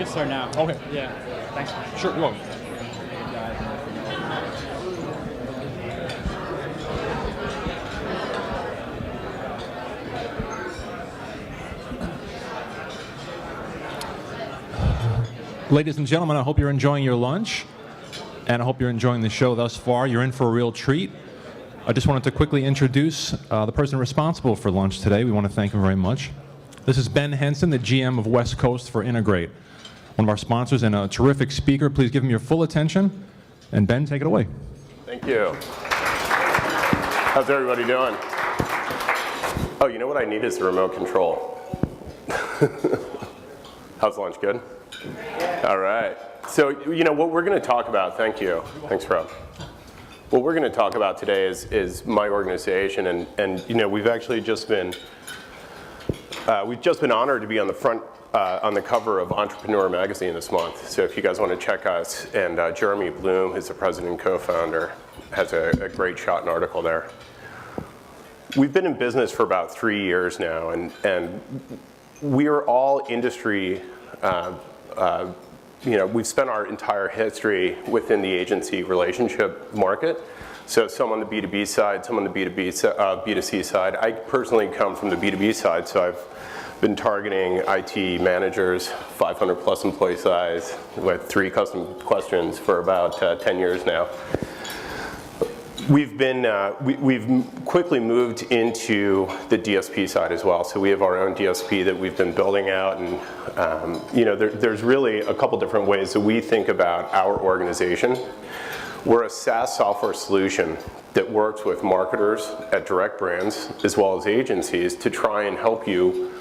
can start now. Okay. Yeah. Thanks. Sure, you're welcome. Ladies and gentlemen, I hope you're enjoying your lunch, and I hope you're enjoying the show thus far. You're in for a real treat. I just wanted to quickly introduce the person responsible for lunch today. We want to thank him very much. This is Ben Henson, the GM of West Coast for Integrate, one of our sponsors and a terrific speaker. Please give him your full attention. And Ben, take it away. Thank you. How's everybody doing? Oh, you know what I need is the remote control. How's lunch? Good? All right. So, you know, what we're going to talk about, thank you. Thanks, Rob. What we're going to talk about today is my organization, and you know, we've actually just been honored to be on the front, on the cover of Entrepreneur magazine this month. So if you guys want to check us, and Jeremy Bloom, who's the president and co-founder, has a great shot and article there. We've been in business for about 3 years now, and we are all industry, you know, we've spent our entire history within the agency relationship market. So some on the B2B side, some on the B2C side. I personally come from the B2B side, so I've been targeting IT managers, 500 plus employee size, with 3 custom questions for about 10 years now. We've quickly moved into the DSP side as well. So we have our own DSP that we've been building out, and you know, there's really a couple different ways that we think about our organization. We're a SaaS software solution that works with marketers at direct brands as well as agencies to try and help you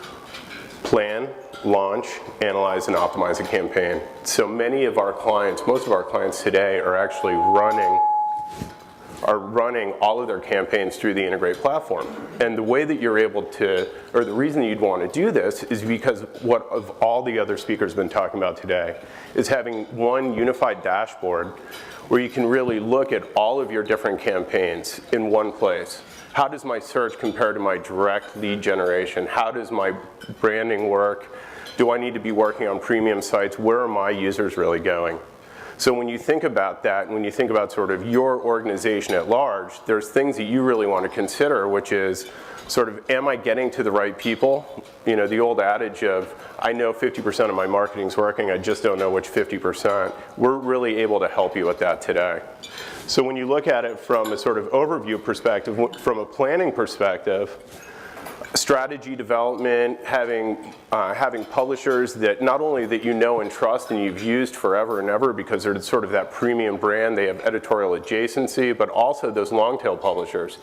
plan, launch, analyze, and optimize a campaign. So many of our clients, most of our clients today are actually running all of their campaigns through the Integrate platform. And the way that you're able to, or the reason you'd want to do this is because what of all the other speakers have been talking about today is having one unified dashboard where you can really look at all of your different campaigns in one place. How does my search compare to my direct lead generation? How does my branding work? Do I need to be working on premium sites? Where are my users really going? So when you think about that, and when you think about sort of your organization at large, there's things that you really want to consider, which is sort of, am I getting to the right people? You know, the old adage of, I know 50% of my marketing's working, I just don't know which 50%. We're really able to help you with that today. So when you look at it from a sort of overview perspective, from a planning perspective, strategy development, having publishers that not only that you know and trust and you've used forever and ever because they're sort of that premium brand, they have editorial adjacency, but also those long tail publishers.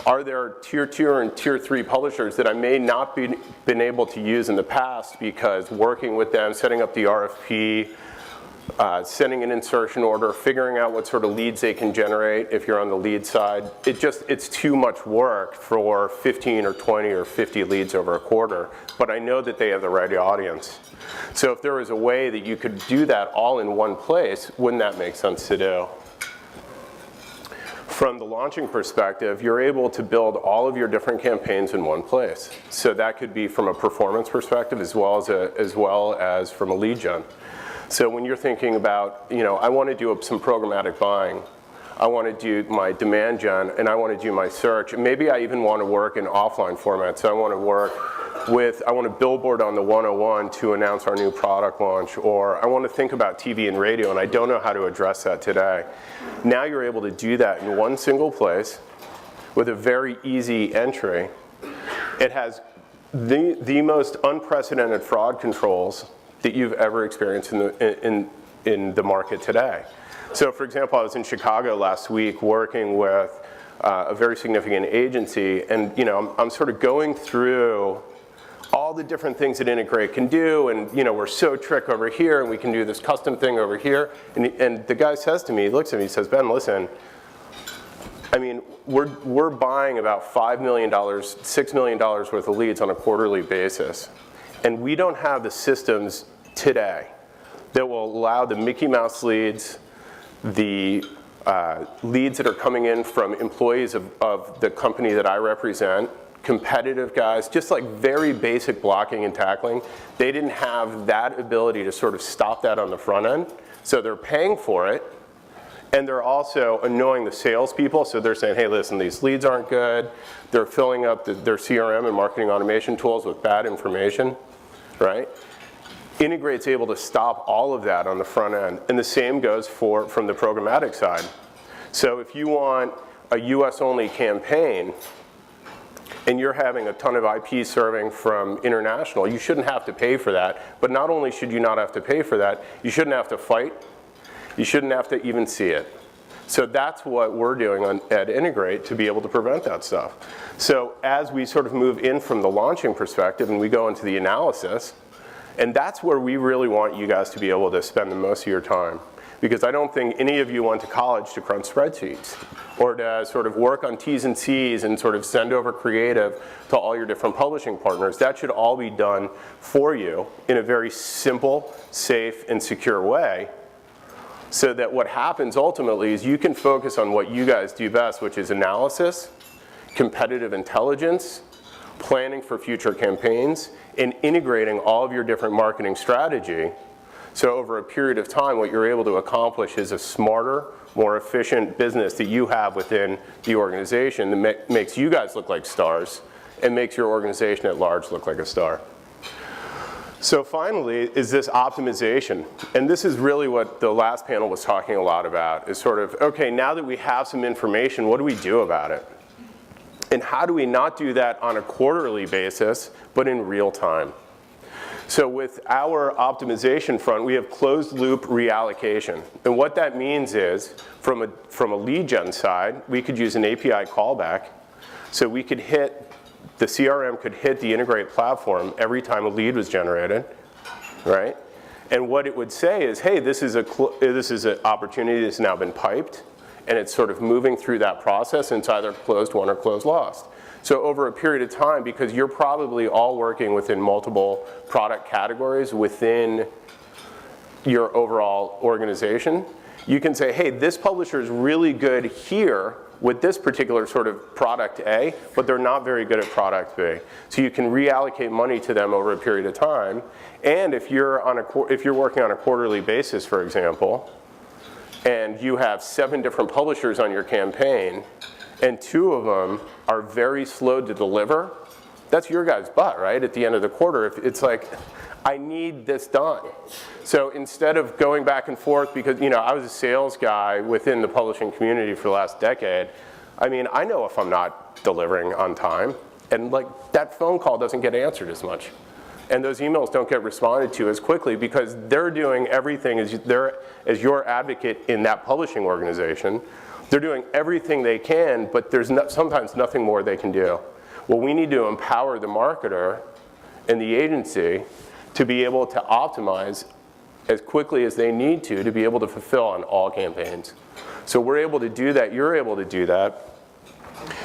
Are there tier 2 and tier 3 publishers that I may not been able to use in the past because working with them, setting up the RFP, sending an insertion order, figuring out what sort of leads they can generate if you're on the lead side. It's too much work for 15 or 20 or 50 leads over a quarter, but I know that they have the right audience. So if there was a way that you could do that all in one place, wouldn't that make sense to do? From the launching perspective, you're able to build all of your different campaigns in one place. So that could be from a performance perspective as well as from a lead gen. So when you're thinking about, you know, I want to do some programmatic buying, I want to do my demand gen, and I want to do my search, and maybe I even want to work in offline format. So I want to billboard on the 101 to announce our new product launch, or I want to think about TV and radio, and I don't know how to address that today. Now you're able to do that in one single place with a very easy entry. It has the most unprecedented fraud controls that you've ever experienced in the market today. So for example, I was in Chicago last week working with a very significant agency, and you know, I'm sort of going through all the different things that Integrate can do, and you know, we're so trick over here, and we can do this custom thing over here, and the guy says to me, he looks at me, he says, Ben, listen, I mean, we're buying about $5 million, $6 million worth of leads on a quarterly basis, and we don't have the systems today that will allow the Mickey Mouse leads, the leads that are coming in from employees of the company that I represent, competitive guys, just like very basic blocking and tackling, they didn't have that ability to sort of stop that on the front end. So they're paying for it, and they're also annoying the salespeople. So they're saying, hey, listen, these leads aren't good. They're filling up their CRM and marketing automation tools with bad information, right? Integrate's able to stop all of that on the front end. And the same goes from the programmatic side. So if you want a US-only campaign, and you're having a ton of IP serving from international, you shouldn't have to pay for that. But not only should you not have to pay for that, you shouldn't have to fight. You shouldn't have to even see it. So that's what we're doing at Integrate to be able to prevent that stuff. So as we sort of move in from the launching perspective and we go into the analysis, and that's where we really want you guys to be able to spend the most of your time. Because I don't think any of you went to college to crunch spreadsheets or to sort of work on T's and C's and sort of send over creative to all your different publishing partners. That should all be done for you in a very simple, safe, and secure way, so that what happens ultimately is you can focus on what you guys do best, which is analysis, competitive intelligence, planning for future campaigns, and integrating all of your different marketing strategy. So over a period of time, what you're able to accomplish is a smarter, more efficient business that you have within the organization that makes you guys look like stars and makes your organization at large look like a star. So finally is this optimization. And this is really what the last panel was talking a lot about, is sort of, okay, now that we have some information, what do we do about it? And how do we not do that on a quarterly basis, but in real time? So with our optimization front, we have closed loop reallocation. And what that means is, from a lead gen side, we could use an API callback. So we could the CRM could hit the Integrate platform every time a lead was generated, right? And what it would say is, hey, this is an opportunity that's now been piped, and it's sort of moving through that process, and it's either closed won or closed lost. So over a period of time, because you're probably all working within multiple product categories within your overall organization, you can say, hey, this publisher is really good here with this particular sort of product A, but they're not very good at product B. So you can reallocate money to them over a period of time. And if you're working on a quarterly basis, for example, and you have 7 different publishers on your campaign, and 2 of them are very slow to deliver, that's your guy's butt, right? At the end of the quarter, if it's like, I need this done. So instead of going back and forth, because I was a sales guy within the publishing community for the last decade, I mean, I know if I'm not delivering on time, and like that phone call doesn't get answered as much. And those emails don't get responded to as quickly because they're doing everything as your advocate in that publishing organization. They're doing everything they can, but there's sometimes nothing more they can do. Well, we need to empower the marketer and the agency to be able to optimize as quickly as they need to be able to fulfill on all campaigns. So we're able to do that, you're able to do that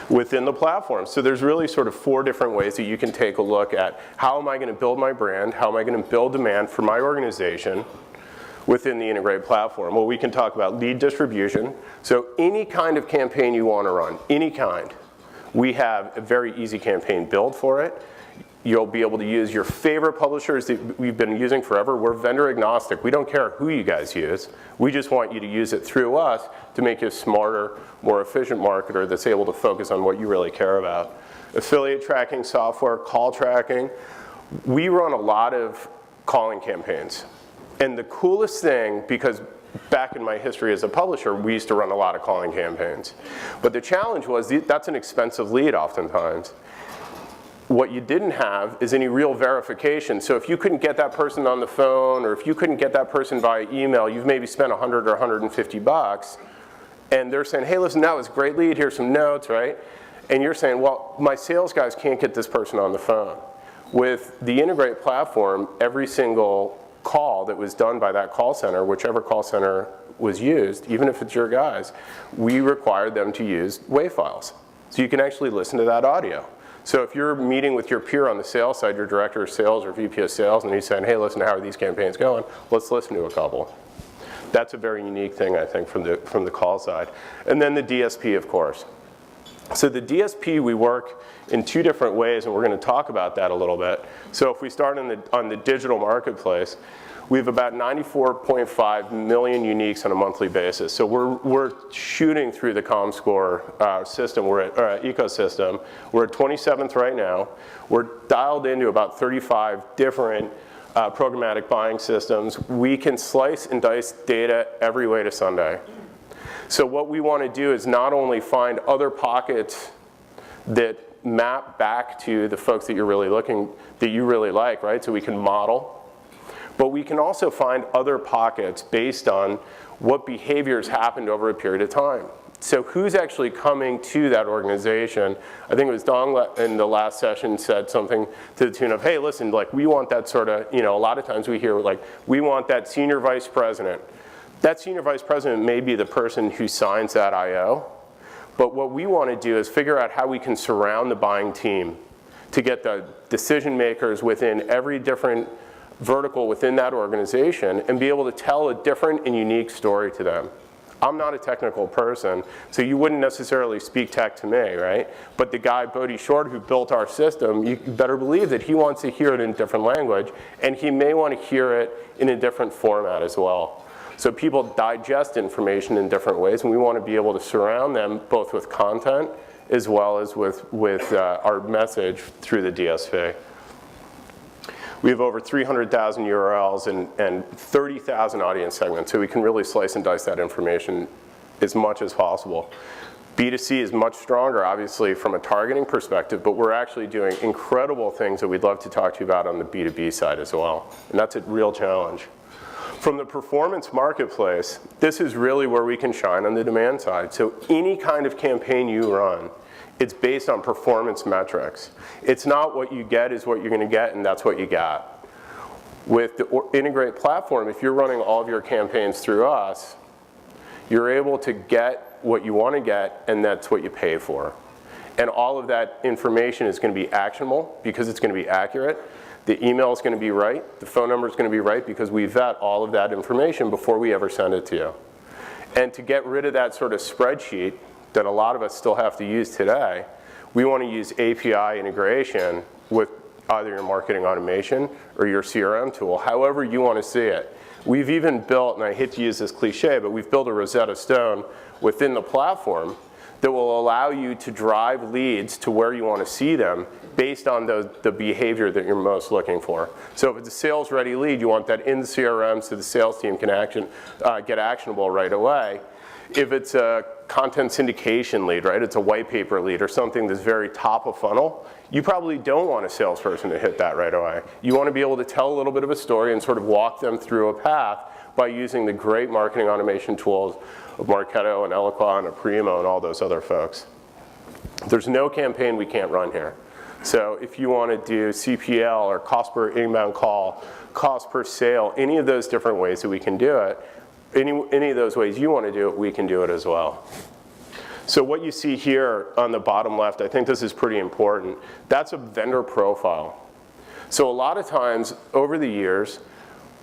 within the platform. So there's really sort of 4 different ways that you can take a look at how am I going to build my brand, how am I going to build demand for my organization within the Integrate platform. Well, we can talk about lead distribution. So any kind of campaign you want to run, any kind, we have a very easy campaign build for it. You'll be able to use your favorite publishers that we've been using forever. We're vendor agnostic. We don't care who you guys use. We just want you to use it through us to make you a smarter, more efficient marketer that's able to focus on what you really care about. Affiliate tracking software, call tracking. We run a lot of calling campaigns. And the coolest thing, because back in my history as a publisher, we used to run a lot of calling campaigns. But the challenge was that's an expensive lead oftentimes. What you didn't have is any real verification. So if you couldn't get that person on the phone, or if you couldn't get that person via email, you've maybe spent $100 or $150, and they're saying, hey, listen, that was a great lead, here's some notes, right? And you're saying, well, my sales guys can't get this person on the phone. With the Integrate platform, every single call that was done by that call center, whichever call center was used, even if it's your guys, we required them to use WAV files. So you can actually listen to that audio. So if you're meeting with your peer on the sales side, your director of sales or VP of sales, and he's saying, hey, listen, how are these campaigns going? Let's listen to a couple. That's a very unique thing, I think, from the call side. And then the DSP, of course. So the DSP, we work in two different ways, and we're going to talk about that a little bit. So if we start on the digital marketplace, we have about 94.5 million uniques on a monthly basis. So we're shooting through the ComScore system, ecosystem. We're at 27th right now. We're dialed into about 35 different programmatic buying systems. We can slice and dice data every way to Sunday. So what we want to do is not only find other pockets that map back to the folks that you really like, right? So we can model, but we can also find other pockets based on what behaviors happened over a period of time. So who's actually coming to that organization? I think it was Dong in the last session said something to the tune of, hey, listen, like we want that sort of, a lot of times we hear like, we want that senior vice president. That senior vice president may be the person who signs that IO, but what we want to do is figure out how we can surround the buying team to get the decision makers within every different vertical within that organization and be able to tell a different and unique story to them. I'm not a technical person, so you wouldn't necessarily speak tech to me, right? But the guy, Bodie Short, who built our system, you better believe that he wants to hear it in a different language, and he may want to hear it in a different format as well. So people digest information in different ways, and we want to be able to surround them both with content as well as with our message through the DSP. We have over 300,000 URLs and 30,000 audience segments, so we can really slice and dice that information as much as possible. B2C is much stronger, obviously, from a targeting perspective, but we're actually doing incredible things that we'd love to talk to you about on the B2B side as well, and that's a real challenge. From the performance marketplace, this is really where we can shine on the demand side. So any kind of campaign you run, it's based on performance metrics. It's not what you get is what you're going to get, and that's what you got. With the Integrate platform, if you're running all of your campaigns through us, you're able to get what you want to get, and that's what you pay for. And all of that information is going to be actionable because it's going to be accurate. The email is going to be right. The phone number is going to be right because we vet all of that information before we ever send it to you. And to get rid of that sort of spreadsheet that a lot of us still have to use today, we want to use API integration with either your marketing automation or your CRM tool, however you want to see it. We've even built, and I hate to use this cliche, but we've built a Rosetta Stone within the platform that will allow you to drive leads to where you want to see them based on the behavior that you're most looking for. So if it's a sales-ready lead, you want that in the CRM so the sales team can get actionable right away. If it's a content syndication lead, right, it's a white paper lead or something that's very top of funnel, you probably don't want a salesperson to hit that right away. You want to be able to tell a little bit of a story and sort of walk them through a path by using the great marketing automation tools of Marketo and Eloqua and Aprimo and all those other folks. There's no campaign we can't run here. So if you want to do CPL or cost per inbound call, cost per sale, any of those different ways that we can do it, any of those ways you want to do it, we can do it as well. So what you see here on the bottom left, I think this is pretty important. That's a vendor profile. So a lot of times over the years,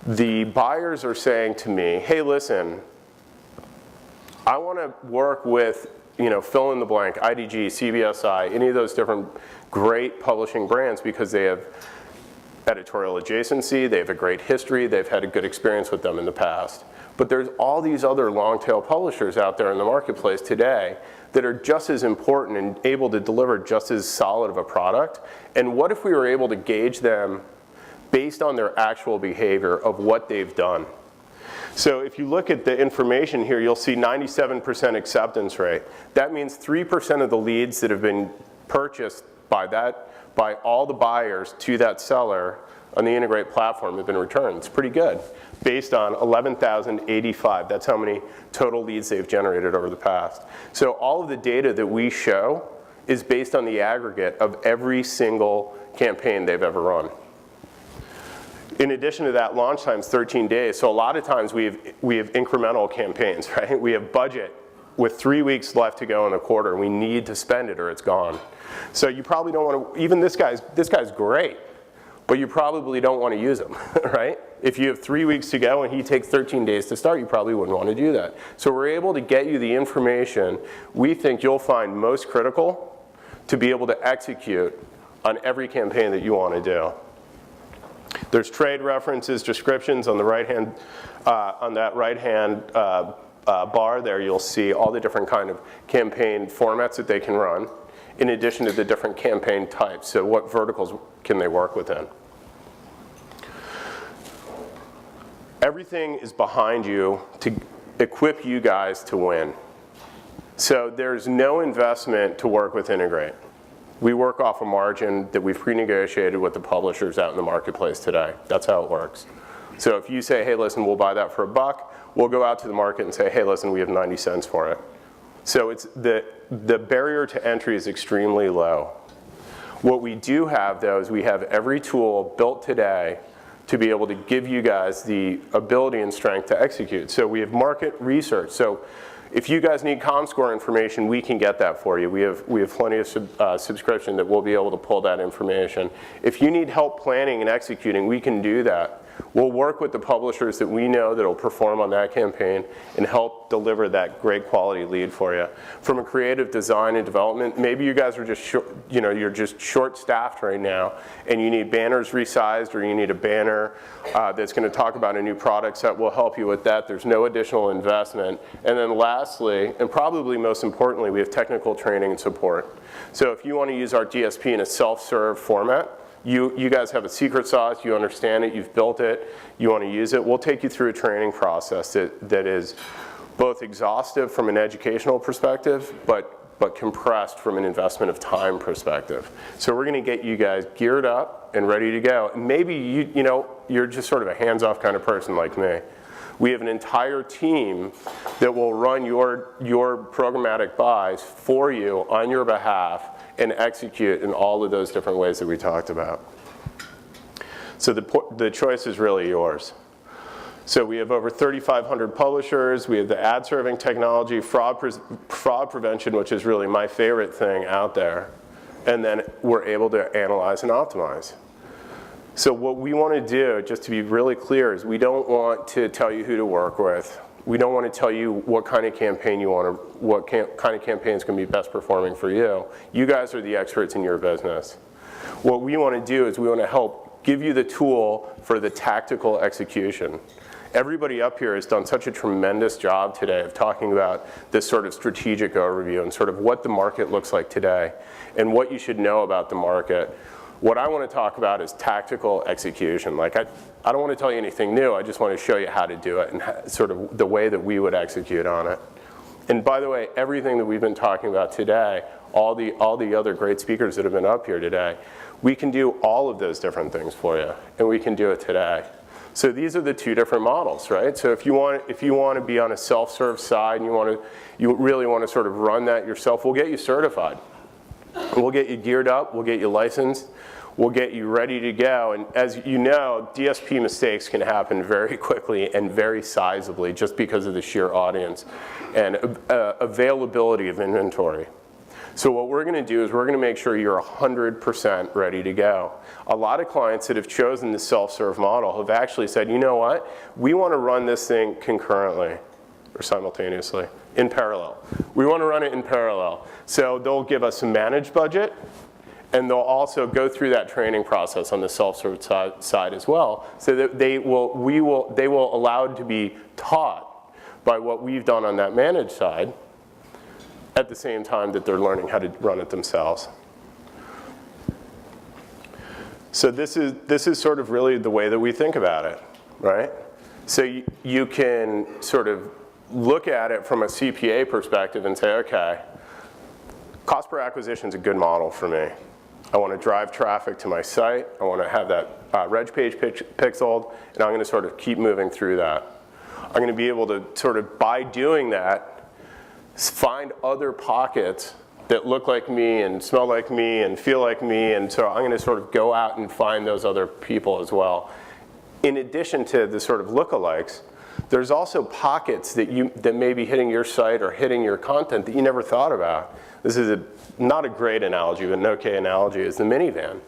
the buyers are saying to me, hey, listen, I want to work with, fill in the blank, IDG, CBSI, any of those different great publishing brands because they have editorial adjacency, they have a great history, they've had a good experience with them in the past. But there's all these other long tail publishers out there in the marketplace today that are just as important and able to deliver just as solid of a product. And what if we were able to gauge them based on their actual behavior of what they've done? So if you look at the information here, you'll see 97% acceptance rate. That means 3% of the leads that have been purchased by all the buyers to that seller on the Integrate platform have been returned. It's pretty good, based on 11,085. That's how many total leads they've generated over the past. So all of the data that we show is based on the aggregate of every single campaign they've ever run. In addition to that, launch time's 13 days. So a lot of times we have incremental campaigns, right? We have budget with 3 weeks left to go in the quarter. We need to spend it or it's gone. So you probably don't want to, even this guy's great, but you probably don't want to use them, right? If you have 3 weeks to go and he takes 13 days to start, you probably wouldn't want to do that. So we're able to get you the information we think you'll find most critical to be able to execute on every campaign that you want to do. There's trade references, descriptions on the right-hand, on that right-hand bar there. You'll see all the different kind of campaign formats that they can run, in addition to the different campaign types. So what verticals can they work within? Everything is behind you to equip you guys to win. So there's no investment to work with Integrate. We work off a margin that we've pre-negotiated with the publishers out in the marketplace today. That's how it works. So if you say, hey, listen, we'll buy that for $1, we'll go out to the market and say, hey, listen, we have 90 cents for it. So it's the barrier to entry is extremely low. What we do have, though, is we have every tool built today to be able to give you guys the ability and strength to execute. So we have market research. So if you guys need ComScore information, we can get that for you. We have plenty of subscription that we'll be able to pull that information. If you need help planning and executing, we can do that. We'll work with the publishers that we know that will perform on that campaign and help deliver that great quality lead for you. From a creative design and development, maybe you guys are just you're just short-staffed right now, and you need banners resized, or you need a banner that's going to talk about a new product set. We'll help you with that. There's no additional investment. And then lastly, and probably most importantly, we have technical training and support. So if you want to use our DSP in a self-serve format, you guys have a secret sauce, you understand it, you've built it, you want to use it, we'll take you through a training process that is both exhaustive from an educational perspective, but compressed from an investment of time perspective. So we're going to get you guys geared up and ready to go. And maybe you're just sort of a hands-off kind of person like me. We have an entire team that will run your programmatic buys for you on your behalf and execute in all of those different ways that we talked about. So the choice is really yours. So we have over 3,500 publishers. We have the ad serving technology, fraud prevention, which is really my favorite thing out there. And then we're able to analyze and optimize. So what we want to do, just to be really clear, is we don't want to tell you who to work with. We don't want to tell you what kind of campaign you want to, what kind of campaign is going to be best performing for you. You guys are the experts in your business. What we want to do is we want to help give you the tool for the tactical execution. Everybody up here has done such a tremendous job today of talking about this sort of strategic overview and sort of what the market looks like today and what you should know about the market. What I want to talk about is tactical execution. Like I don't want to tell you anything new, I just want to show you how to do it and sort of the way that we would execute on it. And by the way, everything that we've been talking about today, all the other great speakers that have been up here today, we can do all of those different things for you, and we can do it today. So these are the two different models, right? So if you want to be on a self-serve side and you really want to sort of run that yourself, we'll get you certified. We'll get you geared up, we'll get you licensed, we'll get you ready to go. And as you know, DSP mistakes can happen very quickly and very sizably just because of the sheer audience and availability of inventory. So what we're going to do is we're going to make sure you're 100% ready to go. A lot of clients that have chosen the self-serve model have actually said, you know what, we want to run this thing concurrently or simultaneously, in parallel. We want to run it in parallel. So they'll give us a managed budget, and they'll also go through that training process on the self-serve side as well, so that they will allow to be taught by what we've done on that managed side at the same time that they're learning how to run it themselves. So this is sort of really the way that we think about it, right? So you can sort of look at it from a CPA perspective and say, okay, cost per acquisition is a good model for me. I want to drive traffic to my site. I want to have that reg page pixeled, and I'm going to sort of keep moving through that. I'm going to be able to sort of, by doing that, find other pockets that look like me and smell like me and feel like me, and so I'm going to sort of go out and find those other people as well. In addition to the sort of lookalikes, there's also pockets that may be hitting your site or hitting your content that you never thought about. This is not a great analogy, but an okay analogy is the minivan.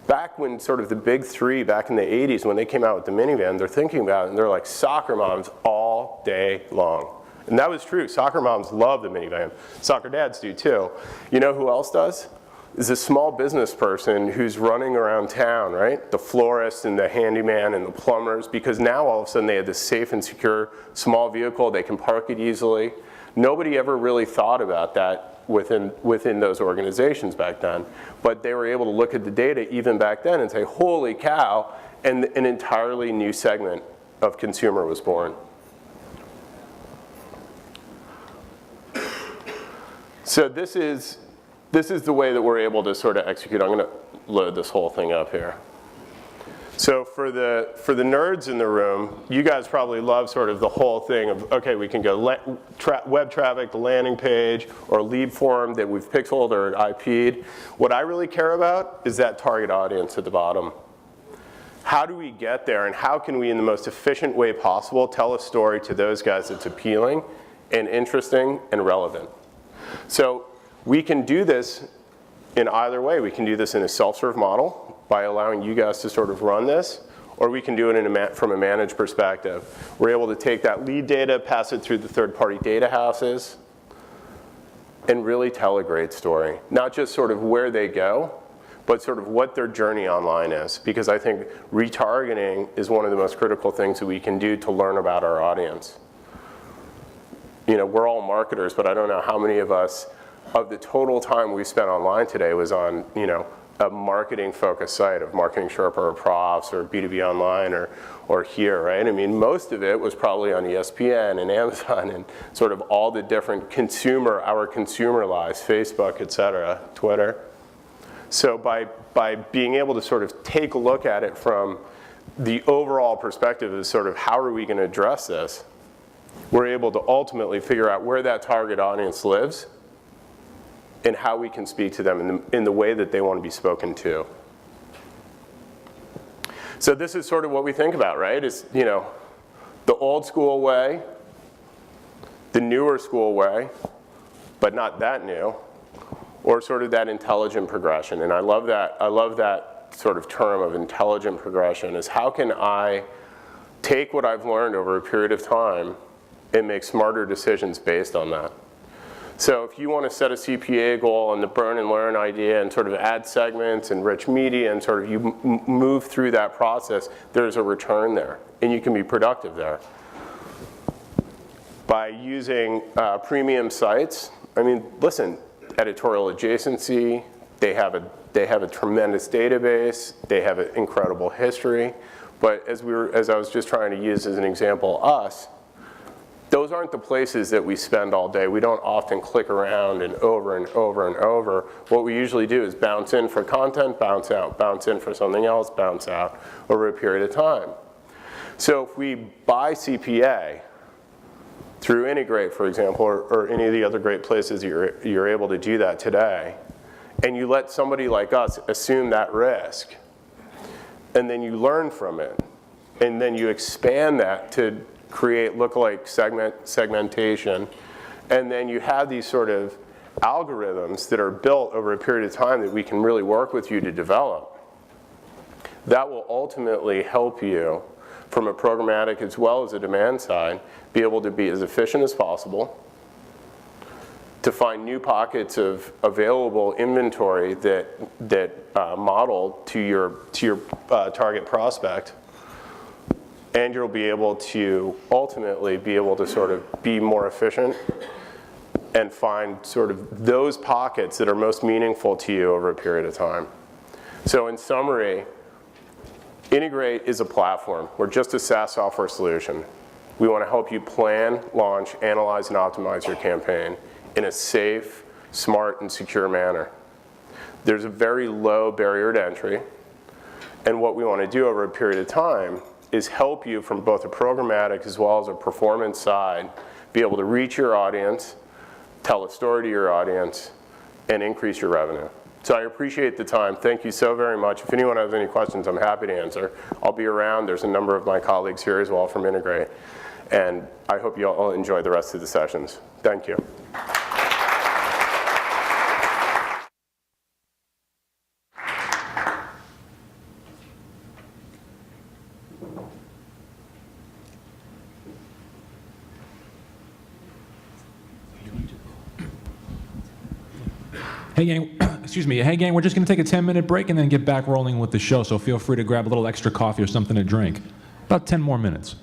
back when sort of the big three, back in the 80s, when they came out with the minivan, they're thinking about it, and they're like soccer moms all day long. And that was true. Soccer moms love the minivan. Soccer dads do too. You know who else does? Is a small business person who's running around town, right? The florist and the handyman and the plumbers, because now all of a sudden they have this safe and secure small vehicle. They can park it easily. Nobody ever really thought about that within those organizations back then. But they were able to look at the data even back then and say, holy cow, and an entirely new segment of consumer was born. So this is the way that we're able to sort of execute. I'm going to load this whole thing up here. So for the nerds in the room, you guys probably love sort of the whole thing of, okay, we can go web traffic, the landing page, or lead form that we've pixeled or IP'd. What I really care about is that target audience at the bottom. How do we get there, and how can we, in the most efficient way possible, tell a story to those guys that's appealing and interesting and relevant? So we can do this in either way. We can do this in a self-serve model by allowing you guys to sort of run this, or we can do it from a managed perspective. We're able to take that lead data, pass it through the third-party data houses, and really tell a great story. Not just sort of where they go, but sort of what their journey online is. Because I think retargeting is one of the most critical things that we can do to learn about our audience. You know, we're all marketers, but I don't know how many of us, of the total time we spent online today was on, you know, a marketing-focused site of Marketing Sherpa or Profs or B2B Online or here, right? I mean, most of it was probably on ESPN and Amazon and sort of all the different our consumer lives, Facebook, et cetera, Twitter. So by being able to sort of take a look at it from the overall perspective of sort of how are we going to address this, we're able to ultimately figure out where that target audience lives and how we can speak to them in the way that they want to be spoken to. So this is sort of what we think about, right? Is, you know, the old school way, the newer school way, but not that new, or sort of that intelligent progression. And I love that sort of term of intelligent progression, is how can I take what I've learned over a period of time and make smarter decisions based on that. So if you want to set a CPA goal and the burn and learn idea and sort of add segments and rich media and sort of you move through that process, there's a return there and you can be productive there. By using premium sites, I mean, listen, editorial adjacency, they have a tremendous database, they have an incredible history, but as I was just trying to use as an example, us, those aren't the places that we spend all day. We don't often click around and over and over and over. What we usually do is bounce in for content, bounce out, bounce in for something else, bounce out over a period of time. So if we buy CPA through Integrate, for example, or any of the other great places you're able to do that today, and you let somebody like us assume that risk, and then you learn from it, and then you expand that to create lookalike segmentation, and then you have these sort of algorithms that are built over a period of time that we can really work with you to develop. That will ultimately help you from a programmatic as well as a demand side be able to be as efficient as possible, to find new pockets of available inventory that model to your target prospect, and you'll be able to ultimately be able to sort of be more efficient and find sort of those pockets that are most meaningful to you over a period of time. So in summary, Integrate is a platform. We're just a SaaS software solution. We want to help you plan, launch, analyze, and optimize your campaign in a safe, smart, and secure manner. There's a very low barrier to entry, and what we want to do over a period of time is help you from both a programmatic as well as a performance side be able to reach your audience, tell a story to your audience, and increase your revenue. So I appreciate the time. Thank you so very much. If anyone has any questions, I'm happy to answer. I'll be around. There's a number of my colleagues here as well from Integrate. And I hope you all enjoy the rest of the sessions. Thank you. Hey gang, excuse me. Hey gang, we're just going to take a 10-minute break and then get back rolling with the show. So feel free to grab a little extra coffee or something to drink. About 10 more minutes.